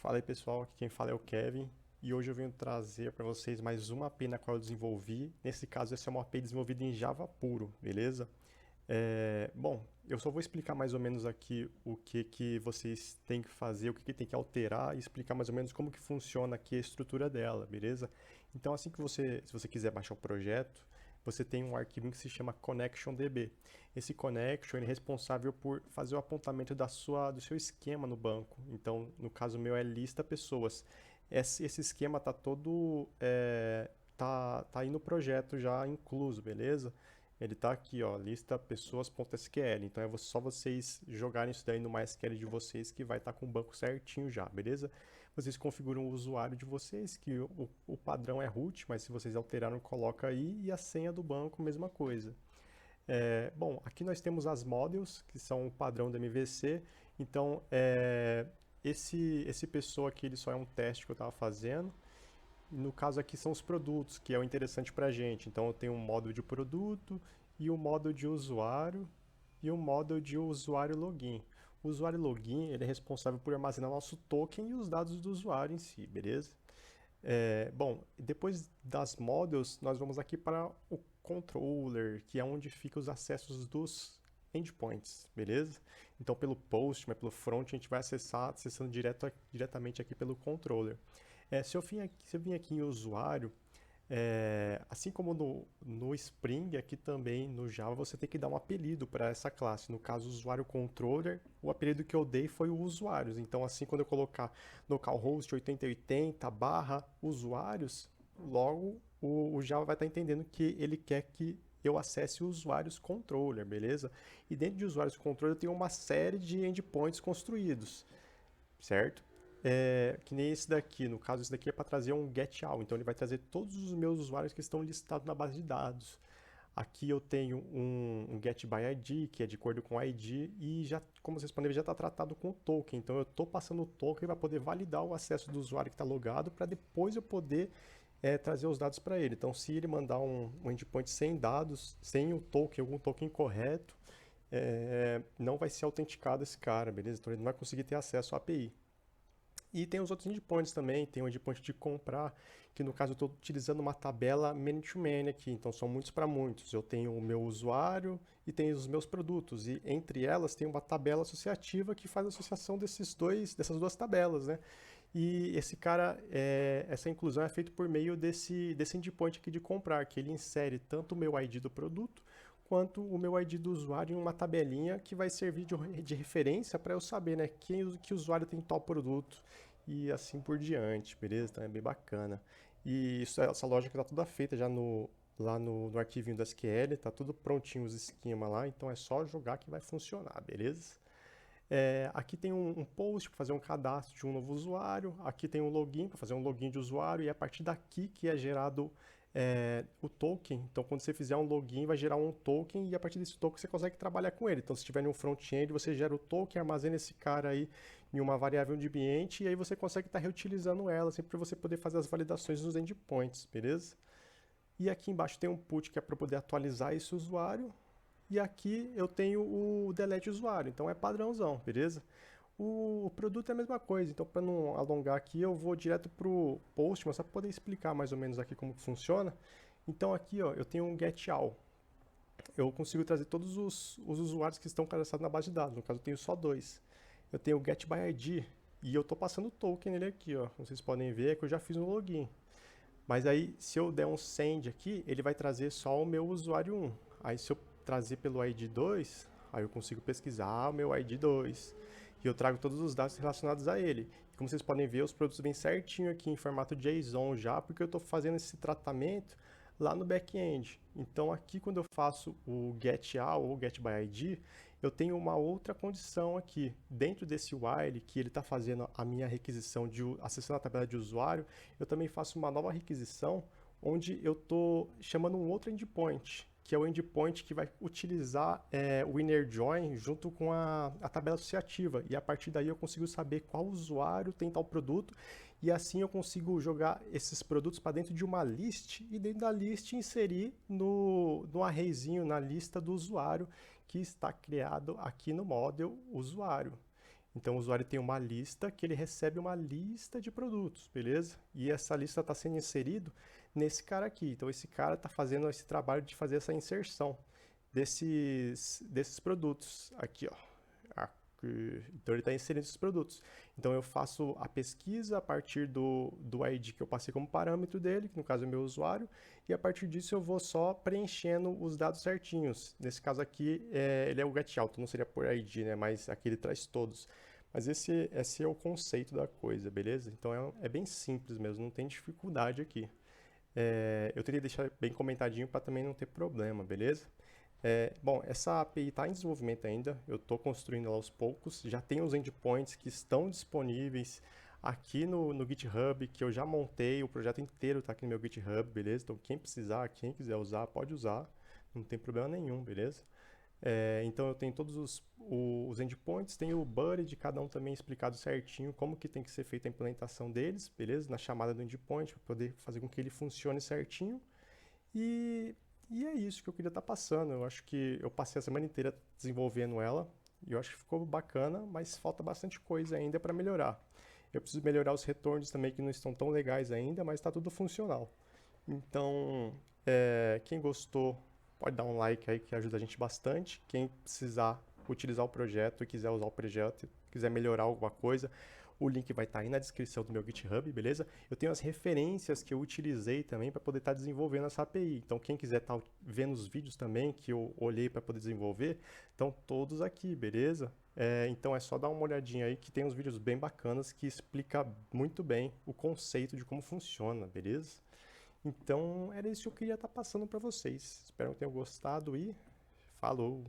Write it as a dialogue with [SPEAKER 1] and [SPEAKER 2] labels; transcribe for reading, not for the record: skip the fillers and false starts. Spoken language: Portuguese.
[SPEAKER 1] Fala aí pessoal, aqui quem fala é o Kevin e hoje eu venho trazer para vocês mais uma API na qual eu desenvolvi. Nesse caso, essa é uma API desenvolvida em Java puro, beleza? Bom, eu só vou explicar mais ou menos aqui o que vocês têm que fazer, o que tem que alterar e explicar mais ou menos como que funciona aqui a estrutura dela, beleza? Então, assim que se você quiser baixar o projeto, você tem um arquivo que se chama ConnectionDB. Esse connection ele é responsável por fazer o apontamento do seu esquema no banco. Então, no caso meu é lista pessoas. Esse esquema tá todo tá aí no projeto já incluso, beleza? Ele tá aqui, ó, lista pessoas.sql. Então é só vocês jogarem isso daí no MySQL de vocês que vai estar com o banco certinho já, beleza? Vocês configuram o usuário de vocês, que o padrão é root, mas se vocês alteraram, coloca aí, e a senha do banco, mesma coisa. Bom, aqui nós temos as modules, que são o padrão do MVC. Então, esse pessoa aqui, ele só é um teste que eu estava fazendo. No caso aqui são os produtos, que é o interessante para a gente. Então eu tenho um módulo de produto e um módulo de usuário e um módulo de usuário login. O usuário login ele é responsável por armazenar nosso token e os dados do usuário em si, beleza? Bom, depois das modules, nós vamos aqui para o controller, que é onde ficam os acessos dos endpoints, beleza? Então pelo post, mas pelo front a gente vai acessando diretamente aqui pelo controller. Se eu vim aqui em usuário, assim como no Spring, aqui também no Java, você tem que dar um apelido para essa classe. No caso, usuário controller, o apelido que eu dei foi o usuários. Então, assim, quando eu colocar localhost 8080 barra usuários, logo o Java vai estar entendendo que ele quer que eu acesse usuários controller, beleza? E dentro de usuários controller eu tenho uma série de endpoints construídos, certo? Que nem esse daqui, no caso esse daqui é para trazer um get all, então ele vai trazer todos os meus usuários que estão listados na base de dados. Aqui eu tenho um get by ID, que é de acordo com o ID, e já, como vocês podem ver, já está tratado com o token. Então eu estou passando o token para poder validar o acesso do usuário que está logado, para depois eu poder trazer os dados para ele. Então se ele mandar um endpoint sem dados, sem o token, algum token incorreto, não vai ser autenticado esse cara, beleza? Então ele não vai conseguir ter acesso à API. E tem os outros endpoints também, tem o endpoint de comprar, que no caso eu estou utilizando uma tabela many-to-many aqui, então são muitos para muitos. Eu tenho o meu usuário e tenho os meus produtos, e entre elas tem uma tabela associativa que faz a associação dessas duas tabelas, né? E esse cara, essa inclusão é feita por meio desse endpoint aqui de comprar, que ele insere tanto o meu ID do produto quanto o meu ID do usuário em uma tabelinha que vai servir de referência para eu saber, né, que usuário tem tal produto e assim por diante, beleza? Então é bem bacana. E essa lógica está toda feita já lá no arquivinho do SQL, tá tudo prontinho os esquemas lá, então é só jogar que vai funcionar, beleza? Aqui tem um post para fazer um cadastro de um novo usuário, aqui tem um login para fazer um login de usuário, e é a partir daqui que é gerado o token. Então, quando você fizer um login, vai gerar um token, e a partir desse token você consegue trabalhar com ele. Então, se tiver um front-end, você gera o token, armazena esse cara aí em uma variável de ambiente, e aí você consegue estar reutilizando ela, sempre para você poder fazer as validações nos endpoints, beleza? E aqui embaixo tem um put que é para poder atualizar esse usuário. E aqui eu tenho o delete usuário, então é padrãozão, beleza? O produto é a mesma coisa, então para não alongar aqui eu vou direto para o post, mas só para poder explicar mais ou menos aqui como que funciona. Então aqui ó, eu tenho um get all, eu consigo trazer todos os usuários que estão cadastrados na base de dados, no caso eu tenho só dois. Eu tenho o get by ID e eu estou passando o token nele aqui, ó. Como vocês podem ver é que eu já fiz um login. Mas aí, se eu der um send aqui, ele vai trazer só o meu usuário 1. Aí, se eu trazer pelo ID 2, aí eu consigo pesquisar o meu ID 2. E eu trago todos os dados relacionados a ele. E como vocês podem ver, os produtos vêm certinho aqui em formato JSON já, porque eu estou fazendo esse tratamento lá no back-end. Então, aqui quando eu faço o get all ou get by ID, eu tenho uma outra condição aqui. Dentro desse while, que ele está fazendo a minha requisição acessando a tabela de usuário, eu também faço uma nova requisição onde eu estou chamando um outro endpoint, que é o endpoint que vai utilizar o inner join junto com a tabela associativa. E a partir daí eu consigo saber qual usuário tem tal produto, e assim eu consigo jogar esses produtos para dentro de uma list, e dentro da list inserir no arrayzinho, na lista do usuário que está criado aqui no model usuário. Então o usuário tem uma lista que ele recebe uma lista de produtos, beleza? E essa lista está sendo inserido nesse cara aqui. Então esse cara está fazendo esse trabalho de fazer essa inserção desses produtos aqui, ó. Então ele está inserindo esses produtos. Então eu faço a pesquisa a partir do ID que eu passei como parâmetro dele, que no caso é meu usuário, e a partir disso eu vou só preenchendo os dados certinhos. Nesse caso aqui, ele é o getAuto, não seria por ID, né? Mas aqui ele traz todos. Mas esse é o conceito da coisa, beleza? Então é bem simples mesmo, não tem dificuldade aqui. Eu teria que deixar bem comentadinho para também não ter problema, beleza? Bom, essa API está em desenvolvimento ainda, eu estou construindo ela aos poucos, já tem os endpoints que estão disponíveis aqui no GitHub, que eu já montei, o projeto inteiro está aqui no meu GitHub, beleza? Então quem precisar, quem quiser usar, pode usar, não tem problema nenhum, beleza? Então eu tenho todos os endpoints, tem o buddy de cada um também explicado certinho como que tem que ser feita a implementação deles, beleza? Na chamada do endpoint, para poder fazer com que ele funcione certinho. E é isso que eu queria estar passando. Eu acho que eu passei a semana inteira desenvolvendo ela e eu acho que ficou bacana, mas falta bastante coisa ainda para melhorar. Eu preciso melhorar os retornos também que não estão tão legais ainda, mas está tudo funcional. Então, quem gostou, pode dar um like aí que ajuda a gente bastante. Quem precisar utilizar o projeto e quiser usar o projeto, quiser melhorar alguma coisa, o link vai estar aí na descrição do meu GitHub, beleza? Eu tenho as referências que eu utilizei também para poder estar desenvolvendo essa API. Então, quem quiser estar vendo os vídeos também que eu olhei para poder desenvolver, estão todos aqui, beleza? Então é só dar uma olhadinha aí que tem uns vídeos bem bacanas que explica muito bem o conceito de como funciona, beleza? Então era isso que eu queria estar passando para vocês. Espero que tenham gostado e falou!